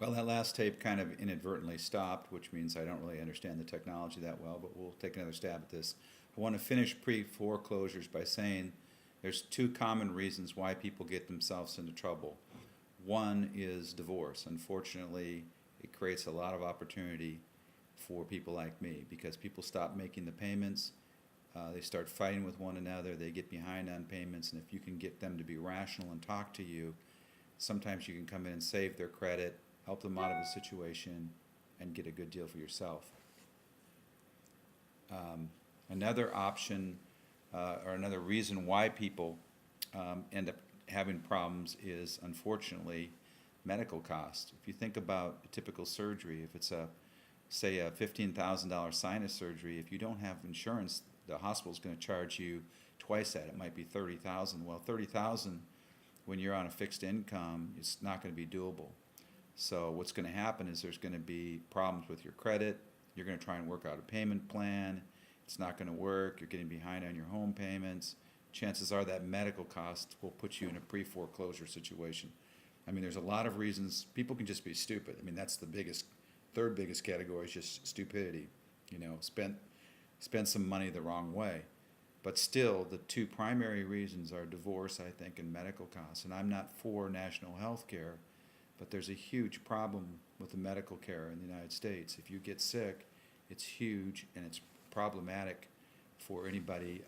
Well, that last tape kind of inadvertently stopped, which means I don't really understand the technology that well, but we'll take another stab at this. I want to finish pre-foreclosures by saying there's two common reasons why people get themselves into trouble. One is divorce. Unfortunately, it creates a lot of opportunity for people like me because people stop making the payments, they start fighting with one another, they get behind on payments, and if you can get them to be rational and talk to you, sometimes you can come in and save their credit, help them out of a situation, and get a good deal for yourself. Another option or another reason why people end up having problems is, unfortunately, medical costs. If you think about a typical surgery, if it's say a $15,000 sinus surgery, if you don't have insurance, the hospital's going to charge you twice that. It might be $30,000. Well, $30,000 when you're on a fixed income, it's not going to be doable. So what's going to happen is there's going to be problems with your credit. You're going to try and work out a payment plan. It's not going to work. You're getting behind on your home payments. Chances are that medical cost will put you in a pre-foreclosure situation. I mean, there's a lot of reasons. People can just be stupid. I mean, that's the third biggest category is just stupidity. You know, spend some money the wrong way. But still, the two primary reasons are divorce, I think, and medical costs. And I'm not for national health care, but there's a huge problem with the medical care in the United States. If you get sick, it's huge and it's problematic for anybody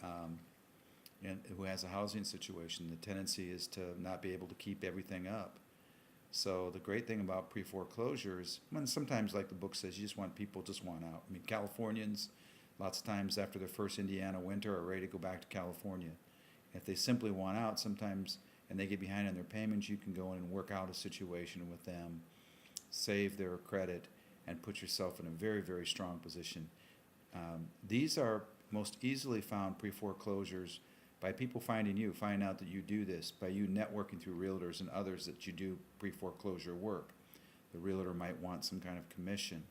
who has a housing situation. The tendency is to not be able to keep everything up. So the great thing about pre-foreclosure is, when sometimes, like the book says, you just want people just want out. I mean, Californians, lots of times after their first Indiana winter, are ready to go back to California. If they simply want out, sometimes, and they get behind on their payments, you can go in and work out a situation with them, save their credit, and put yourself in a very, very strong position. These are most easily found pre-foreclosures by people finding out that you do this, by you networking through realtors and others that you do pre-foreclosure work. The realtor might want some kind of commission,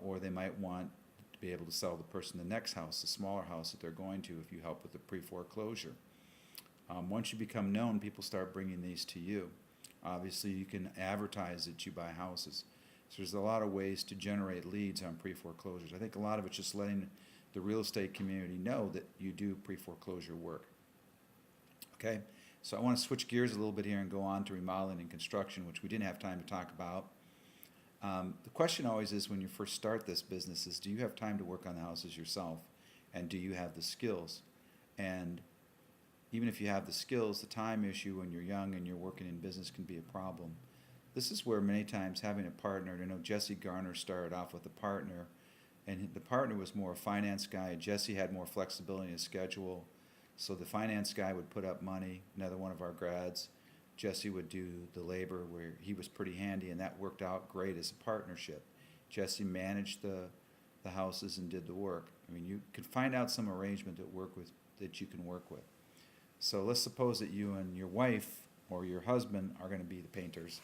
or they might want to be able to sell the person the next house, the smaller house that they're going to, if you help with the pre-foreclosure. Once you become known, people start bringing these to you. Obviously, you can advertise that you buy houses. So there's a lot of ways to generate leads on pre-foreclosures. I think a lot of it's just letting the real estate community know that you do pre-foreclosure work. Okay, so I want to switch gears a little bit here and go on to remodeling and construction, which we didn't have time to talk about. The question always is, when you first start this business, is do you have time to work on the houses yourself, and do you have the skills? And even if you have the skills, the time issue when you're young and you're working in business can be a problem. This is where many times having a partner, and I know Jesse Garner started off with a partner, and the partner was more a finance guy. Jesse had more flexibility in his schedule, so the finance guy would put up money, another one of our grads. Jesse would do the labor, where he was pretty handy, and that worked out great as a partnership. Jesse managed the houses and did the work. I mean, you could find out some arrangement that you can work with. So let's suppose that you and your wife or your husband are going to be the painters.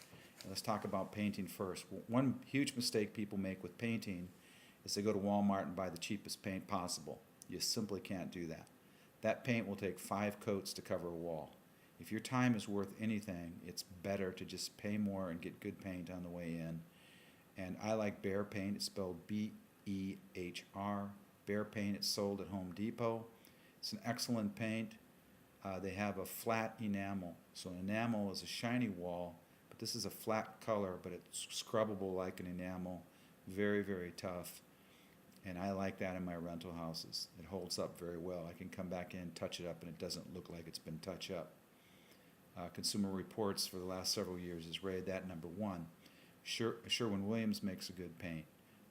Let's talk about painting first. One huge mistake people make with painting is they go to Walmart and buy the cheapest paint possible. You simply can't do that. That paint will take 5 coats to cover a wall. If your time is worth anything, it's better to just pay more and get good paint on the way in. And I like Behr paint. It's spelled B-E-H-R. Behr paint. It's sold at Home Depot. It's an excellent paint. They have a flat enamel. So an enamel is a shiny wall, but this is a flat color, but it's scrubbable like an enamel. Very, very tough. And I like that in my rental houses. It holds up very well. I can come back in, touch it up, and it doesn't look like it's been touched up. Consumer Reports for the last several years has rated that number 1. Sherwin-Williams makes a good paint.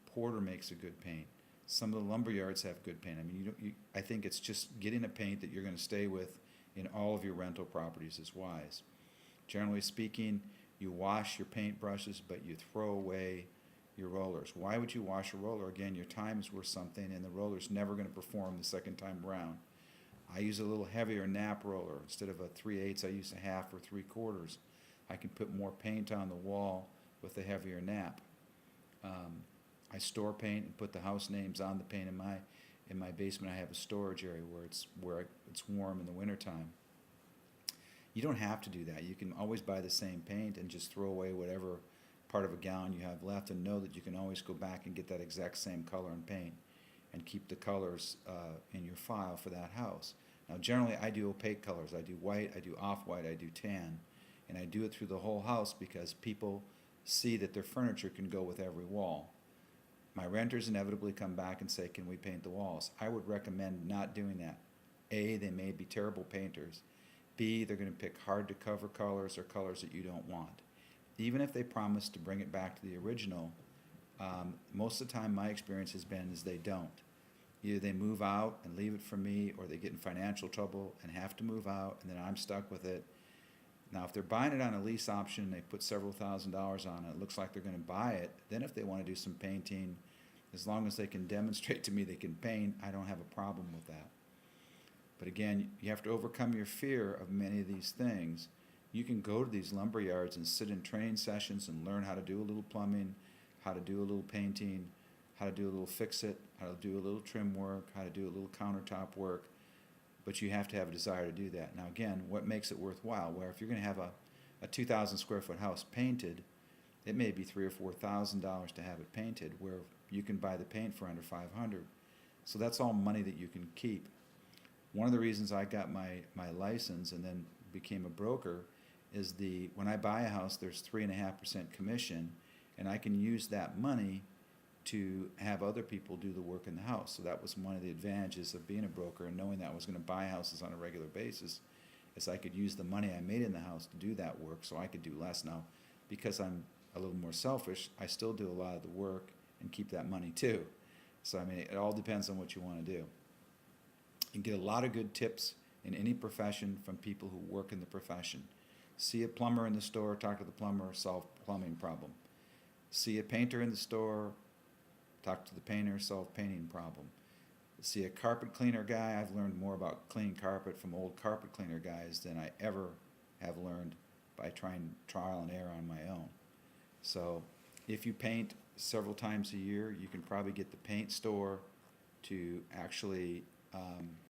Porter makes a good paint. Some of the lumber yards have good paint. I mean, I think it's just getting a paint that you're going to stay with in all of your rental properties is wise. Generally speaking, you wash your paint brushes, but you throw away your rollers. Why would you wash a roller? Again, your time is worth something, and the roller's never going to perform the second time around. I use a little heavier nap roller. Instead of a 3/8, I use a 1/2 or 3/4. I can put more paint on the wall with a heavier nap. I store paint and put the house names on the paint. In my basement, I have a storage area where it's warm in the wintertime. You don't have to do that. You can always buy the same paint and just throw away whatever part of a gallon you have left, and know that you can always go back and get that exact same color and paint and keep the colors in your file for that house. Now generally I do opaque colors. I do white, I do off-white, I do tan, and I do it through the whole house because people see that their furniture can go with every wall. My renters inevitably come back and say, can we paint the walls? I would recommend not doing that. A, they may be terrible painters. B, they're going to pick hard to cover colors or colors that you don't want. Even if they promise to bring it back to the original, most of the time my experience has been is they don't. Either they move out and leave it for me, or they get in financial trouble and have to move out, and then I'm stuck with it. Now, if they're buying it on a lease option, they put several $1,000s on it, it looks like they're going to buy it, then if they want to do some painting, as long as they can demonstrate to me they can paint, I don't have a problem with that. But again, you have to overcome your fear of many of these things. You can go to these lumber yards and sit in training sessions and learn how to do a little plumbing, how to do a little painting, how to do a little fix-it, how to do a little trim work, how to do a little countertop work, but you have to have a desire to do that. Now again, what makes it worthwhile? Where if you're going to have a 2,000 square foot house painted, it may be $3,000 or $4,000 to have it painted, where you can buy the paint for under $500. So that's all money that you can keep. One of the reasons I got my license and then became a broker is when I buy a house, there's 3.5% commission, and I can use that money to have other people do the work in the house. So that was one of the advantages of being a broker and knowing that I was going to buy houses on a regular basis, is I could use the money I made in the house to do that work, so I could do less. Now, because I'm a little more selfish, I still do a lot of the work and keep that money too. So I mean, it all depends on what you want to do. You can get a lot of good tips in any profession from people who work in the profession. See a plumber in the store, talk to the plumber, solve plumbing problem. See a painter in the store, talk to the painter, solve painting problem. See a carpet cleaner guy, I've learned more about cleaning carpet from old carpet cleaner guys than I ever have learned by trying trial and error on my own. So if you paint several times a year, you can probably get the paint store to actually